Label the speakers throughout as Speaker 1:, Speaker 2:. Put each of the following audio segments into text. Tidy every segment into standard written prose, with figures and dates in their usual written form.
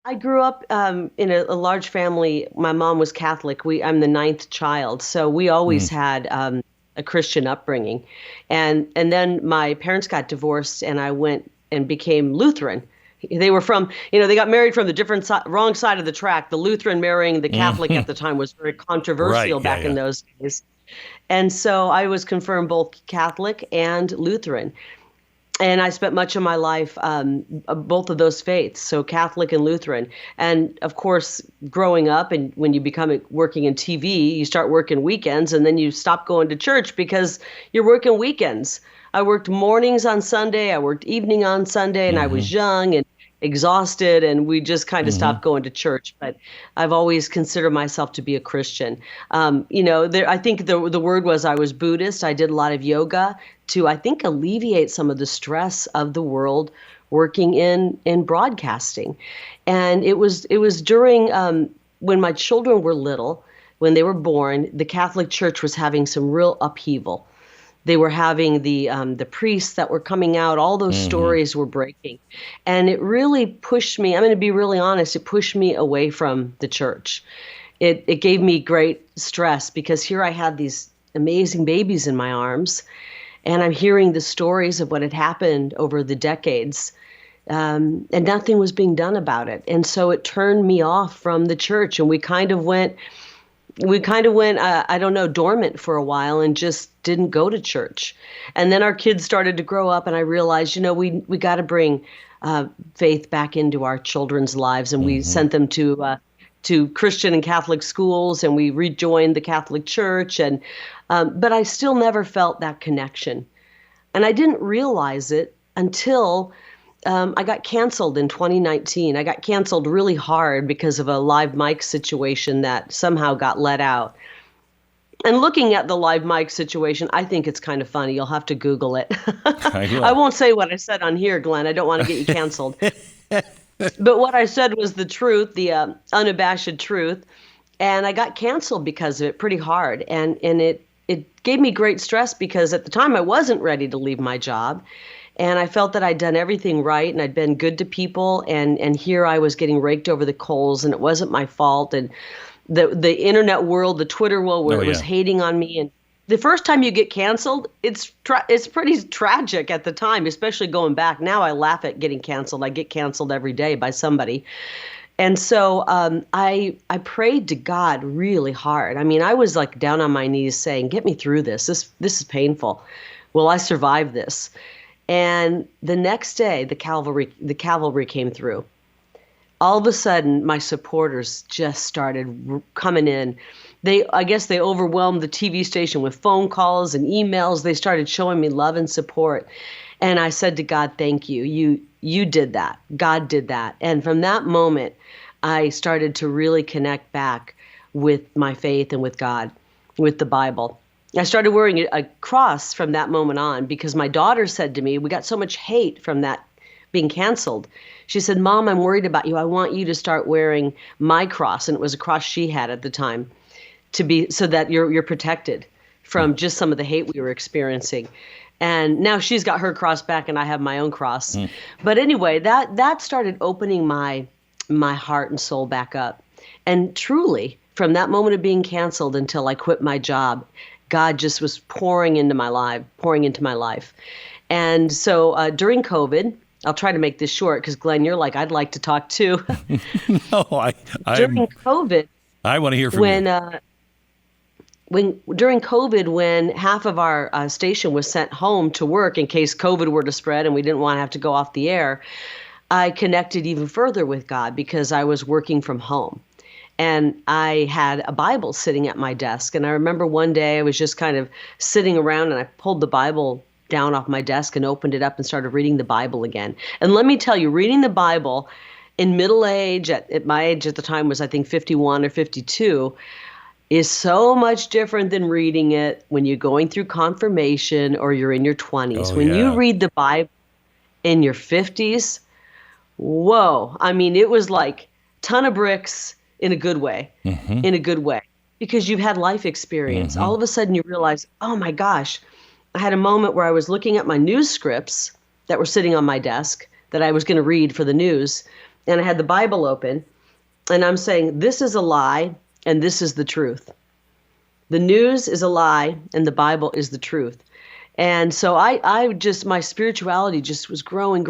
Speaker 1: I grew up in a large family. My mom was Catholic. I'm the ninth child, so we
Speaker 2: Mm.
Speaker 1: always had a Christian upbringing. And then my parents got divorced, and I went and became Lutheran. They were from, they got married from the wrong side of the track. The Lutheran marrying the Catholic
Speaker 2: Mhm.
Speaker 1: at the time was very
Speaker 2: Right.
Speaker 1: controversial
Speaker 2: Yeah.
Speaker 1: back in
Speaker 2: Yeah.
Speaker 1: those days. And so I was confirmed both Catholic and Lutheran. And I spent much of my life both of those faiths, so Catholic and Lutheran. And of course, growing up and when you become working in TV, you start working weekends, and then you stop going to church because you're working weekends. I worked mornings on Sunday, I worked evening on Sunday, and I
Speaker 2: Hmm.
Speaker 1: was young and exhausted, and we just kind of
Speaker 2: Hmm.
Speaker 1: stopped going to church. But I've always considered myself to be a Christian. I think the word was I was Buddhist. I did a lot of yoga to, I think, alleviate some of the stress of the world working in broadcasting. And it was during when my children were little, when they were born, the Catholic Church was having some real upheaval. They were having the priests that were coming out. All those
Speaker 2: Hmm.
Speaker 1: stories were breaking, and it really pushed me. I'm going to be really honest. It pushed me away from the church. It gave me great stress because here I had these amazing babies in my arms, and I'm hearing the stories of what had happened over the decades, and nothing was being done about it. And so it turned me off from the church, and we kind of went, I don't know, dormant for a while and just didn't go to church. And then our kids started to grow up, and I realized, we got to bring faith back into our children's lives, and we
Speaker 2: Hmm.
Speaker 1: sent them to Christian and Catholic schools, and we rejoined the Catholic Church, and but I still never felt that connection, and I didn't realize it until I got canceled in 2019. I got canceled really hard because of a live mic situation that somehow got let out. And looking at the live mic situation, I think it's kind of funny. You'll have to Google it.
Speaker 2: I
Speaker 1: I
Speaker 2: will.
Speaker 1: won't say what I said on here, Glenn. I don't want to get you canceled. But what I said was the truth, the unabashed truth. And I got canceled because of it pretty hard. And it gave me great stress because at the time I wasn't ready to leave my job. And I felt that I'd done everything right and I'd been good to people. And here I was getting raked over the coals, and it wasn't my fault. And the internet world, the Twitter world,
Speaker 2: Oh
Speaker 1: where it was
Speaker 2: yeah.
Speaker 1: hating on me. And the first time you get canceled, it's pretty tragic at the time, especially going back. Now I laugh at getting canceled. I get canceled every day by somebody. And so I prayed to God really hard. I mean, I was like down on my knees saying, "Get me through this. This is painful. Will I survive this?" And the next day, the cavalry came through. All of a sudden, my supporters just started coming in. I guess they overwhelmed the TV station with phone calls and emails. They started showing me love and support. And I said to God, "Thank you. You did that. God did that." And from that moment, I started to really connect back with my faith and with God, with the Bible. I started wearing a cross from that moment on because my daughter said to me, we got so much hate from that being canceled. She said, "Mom, I'm worried about you. I want you to start wearing my cross." And it was a cross she had at the time, to be so that you're protected from just some of the hate we were experiencing. And now she's got her cross back and I have my own cross.
Speaker 2: Mm.
Speaker 1: But anyway, that started opening my heart and soul back up. And truly, from that moment of being canceled until I quit my job, God just was pouring into my life. And so during COVID, I'll try to make this short because Glenn, you're like, I'd like to talk too.
Speaker 2: No, I'm.
Speaker 1: During COVID,
Speaker 2: I want to hear from you.
Speaker 1: when during COVID, when half of our station was sent home to work in case COVID were to spread and we didn't want to have to go off the air, I connected even further with God because I was working from home. And I had a Bible sitting at my desk. And I remember one day I was just kind of sitting around and I pulled the Bible down off my desk and opened it up and started reading the Bible again. And let me tell you, reading the Bible in middle age, at my age at the time was I think 51 or 52, is so much different than reading it when you're going through confirmation or you're in your 20s.
Speaker 2: Oh
Speaker 1: When you
Speaker 2: yeah.
Speaker 1: read the Bible in your 50s, whoa. I mean, it was like ton of bricks in a good way,
Speaker 2: Hmm.
Speaker 1: in a good way, because you've had life experience.
Speaker 2: Hmm.
Speaker 1: All of a sudden you realize, oh my gosh, I had a moment where I was looking at my news scripts that were sitting on my desk that I was going to read for the news. and I had the Bible open, and I'm saying, this is a lie, and this is the truth. The news is a lie, and the Bible is the truth. And so I just, my spirituality just was growing,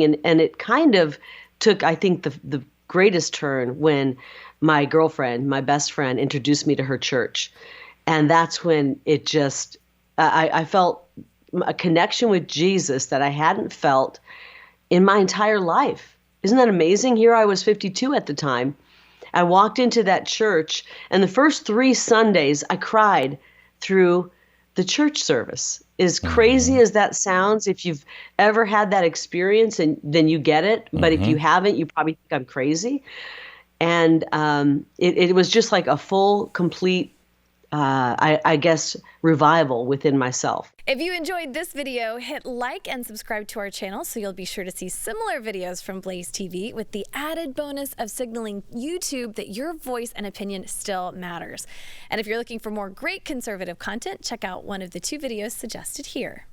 Speaker 1: and it kind of took, I think, the greatest turn when my girlfriend, my best friend, introduced me to her church. And that's when it just, I felt a connection with Jesus that I hadn't felt in my entire life. Isn't that amazing? Here I was 52 at the time. I walked into that church, and the first 3 Sundays I cried through the church service. As crazy as that sounds, if you've ever had that experience, and then you get it. But if you haven't, you probably think I'm crazy. And it was just like a full, complete, I guess, revival within myself.
Speaker 3: If you enjoyed this video, hit like and subscribe to our channel so you'll be sure to see similar videos from BlazeTV, with the added bonus of signaling YouTube that your voice and opinion still matters. And if you're looking for more great conservative content, check out one of the 2 videos suggested here.